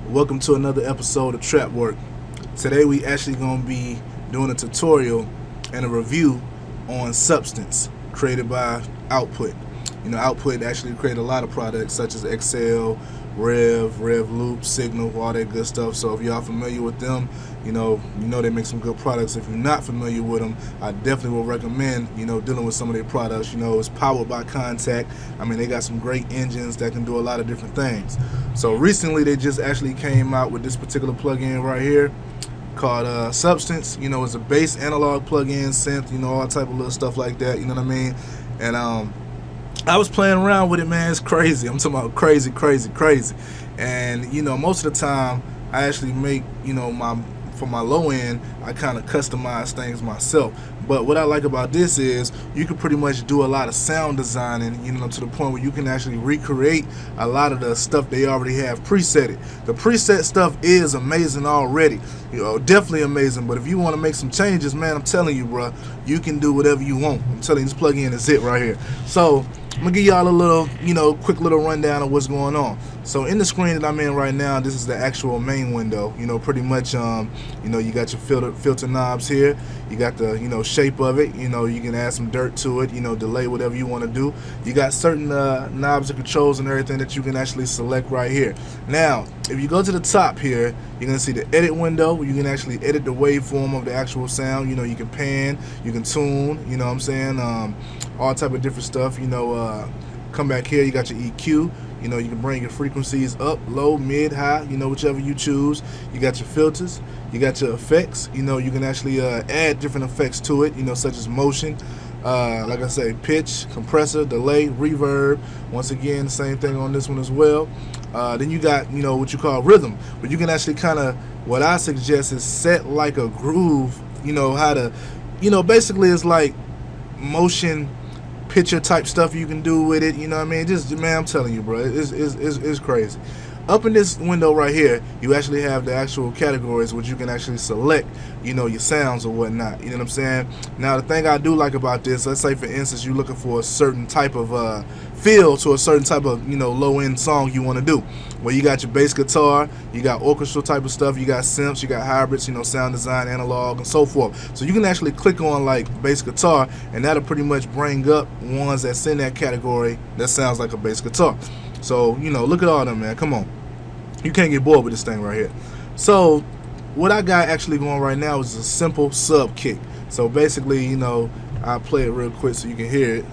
Welcome to another episode of Trap Work. Today we actually going to be doing a tutorial and a review on Substance created by Output. Output actually created a lot of products such as Excel, Rev Loop, Signal, all that good stuff. So if y'all familiar with them, you know they make some good products. If you're not familiar with them, I definitely will recommend, dealing with some of their products. It's powered by Contact. They got some great engines that can do a lot of different things. So recently they just actually came out with this particular plugin right here called Substance. It's a bass analog plugin, synth, all type of little stuff like that, you know what I mean? And I was playing around with it, man. It's crazy. I'm talking about crazy. And most of the time I actually make, for my low end, I kind of customize things myself. But what I like about this is you can pretty much do a lot of sound designing, to the point where you can actually recreate a lot of the stuff they already have presetted. The preset stuff is amazing already, definitely amazing. But if you want to make some changes, man, I'm telling you, bro, you can do whatever you want. I'm telling you, this plugin is it right here. So I'm gonna give y'all a little, quick little rundown of what's going on. So in the screen that I'm in right now, this is the actual main window. Pretty much, you got your filter knobs here. You got the, shape of it. You can add some dirt to it. Delay whatever you want to do. You got certain knobs and controls and everything that you can actually select right here. Now, if you go to the top here, you're gonna see the edit window where you can actually edit the waveform of the actual sound. You can pan, you can tune. You know what I'm saying? All type of different stuff. Come back here, you got your EQ. You can bring your frequencies up, low, mid, high, whichever you choose. You got your filters, you got your effects. You can actually add different effects to it, such as motion, like I say, pitch, compressor, delay, reverb. Once again, the same thing on this one as well. Then you got, what you call rhythm, but you can actually kind of, what I suggest is set like a groove, how to, basically it's like motion picture type stuff you can do with it. Just, man, I'm telling you, bro, it's crazy. Up in this window right here, you actually have the actual categories which you can actually select, your sounds or whatnot. You know what I'm saying? Now, the thing I do like about this, let's say for instance you're looking for a certain type of feel to a certain type of low-end song you want to do. Well, you got your bass guitar, you got orchestral type of stuff, you got synths, you got hybrids, sound design, analog, and so forth. So you can actually click on like bass guitar, and that'll pretty much bring up ones that's in that category that sounds like a bass guitar. So look at all them, man. Come on, you can't get bored with this thing right here. So what I got actually going right now is a simple sub kick. So basically, I'll play it real quick so you can hear it.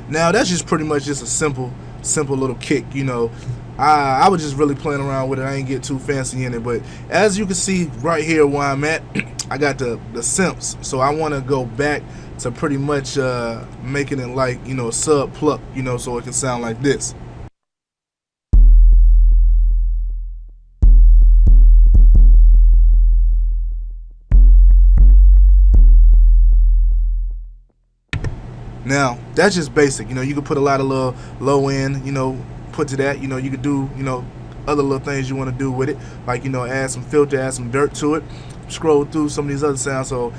Now that's just pretty much just a simple little kick. I was just really playing around with it. I ain't get too fancy in it, but as you can see right here where I'm at, I got the simps. So I want to go back to pretty much making it like a sub pluck, so it can sound like this. Now that's just basic. You can put a lot of little low end, put to that. You could do, other little things you want to do with it, like add some filter, add some dirt to it, scroll through some of these other sounds. So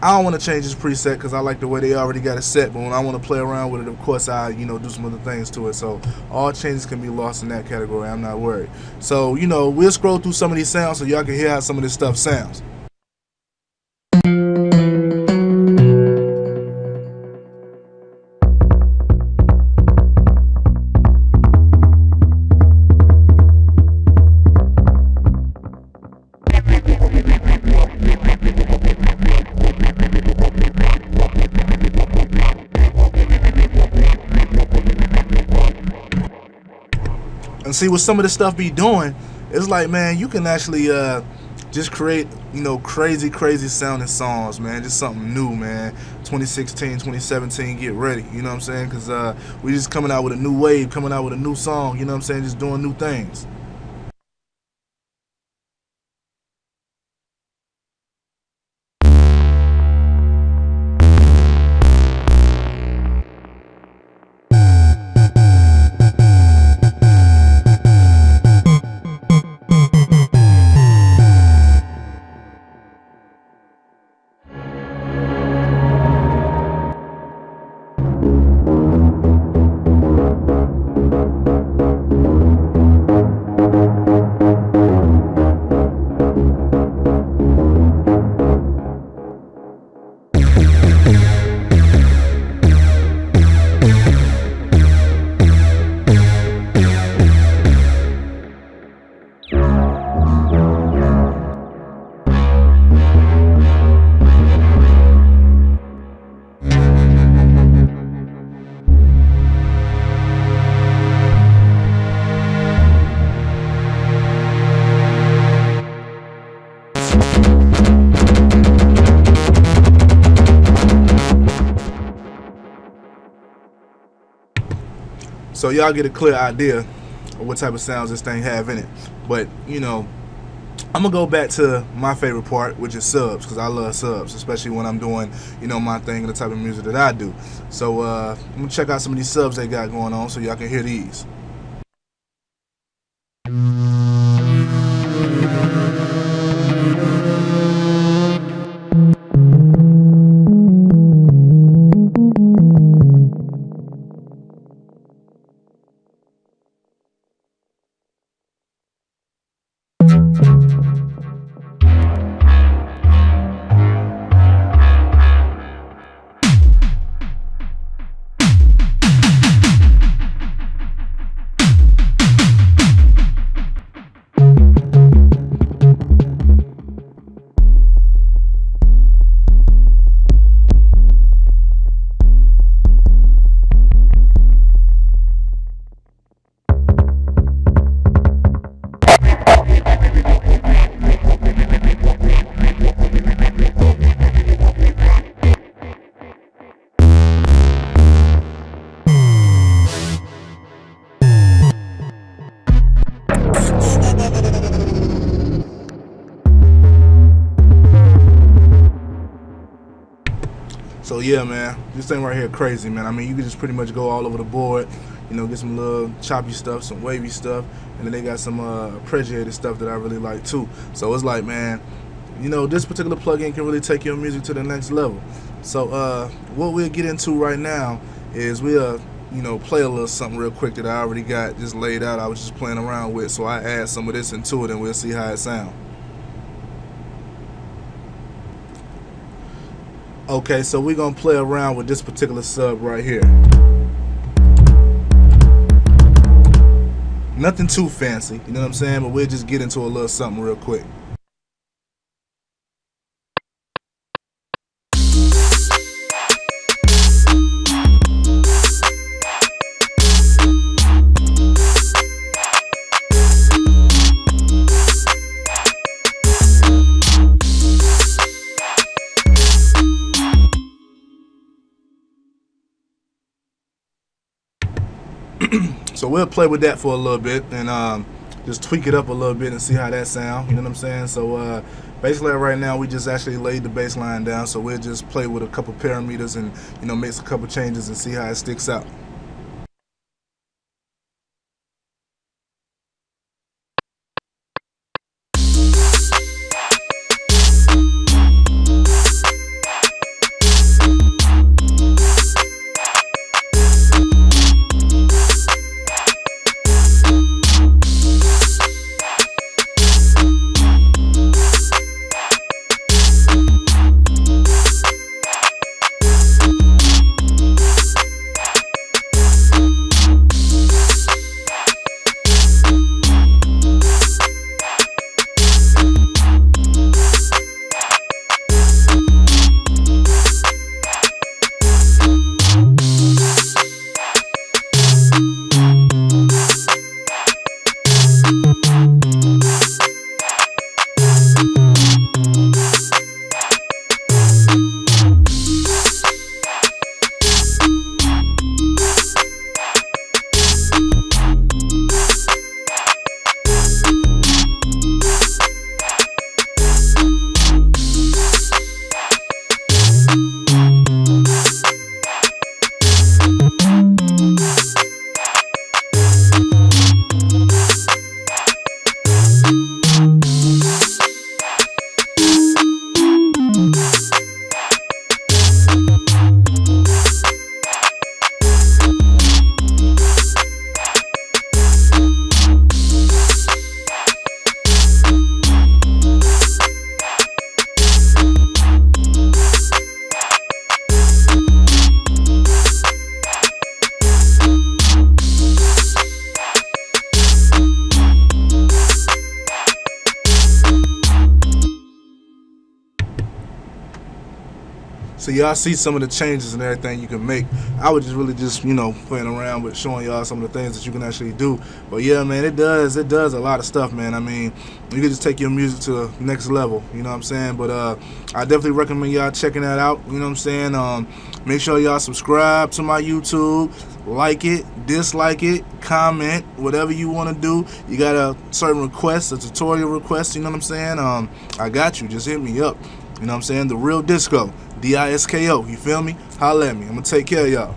I don't want to change this preset because I like the way they already got it set, but when I want to play around with it, of course I do some other things to it. So all changes can be lost in that category. I'm not worried. So we'll scroll through some of these sounds so y'all can hear how some of this stuff sounds. And see what some of this stuff be doing, it's like, man, you can actually just create, crazy sounding songs, man. Just something new, man. 2016, 2017, get ready. You know what I'm saying? Because we just coming out with a new wave, coming out with a new song. You know what I'm saying? Just doing new things. So y'all get a clear idea of what type of sounds this thing have in it. But I'm gonna go back to my favorite part, which is subs, because I love subs, especially when I'm doing, my thing and the type of music that I do. So I'm gonna check out some of these subs they got going on so y'all can hear these. So yeah, man, this thing right here crazy, man. I mean, you can just pretty much go all over the board, get some little choppy stuff, some wavy stuff, and then they got some arpeggiated stuff that I really like too. So it's like, man, this particular plugin can really take your music to the next level. So what we'll get into right now is we'll play a little something real quick that I already got just laid out. I was just playing around with, so I add some of this into it and we'll see how it sounds. Okay, so we're gonna play around with this particular sub right here. Nothing too fancy, you know what I'm saying? But we'll just get into a little something real quick. So we'll play with that for a little bit and just tweak it up a little bit and see how that sound. You know what I'm saying? So basically right now we just actually laid the bass line down, so we'll just play with a couple parameters and make a couple changes and see how it sticks out. So y'all see some of the changes and everything you can make. I was just really playing around with showing y'all some of the things that you can actually do. But yeah, man, it does a lot of stuff, man. I mean, you can just take your music to the next level, you know what I'm saying? But I definitely recommend y'all checking that out, you know what I'm saying? Make sure y'all subscribe to my YouTube, like it, dislike it, comment, whatever you want to do. You got a certain request, a tutorial request, you know what I'm saying? I got you. Just hit me up. You know what I'm saying? The Real Disco, DISKO. You feel me? Holla at me. I'm going to take care of y'all.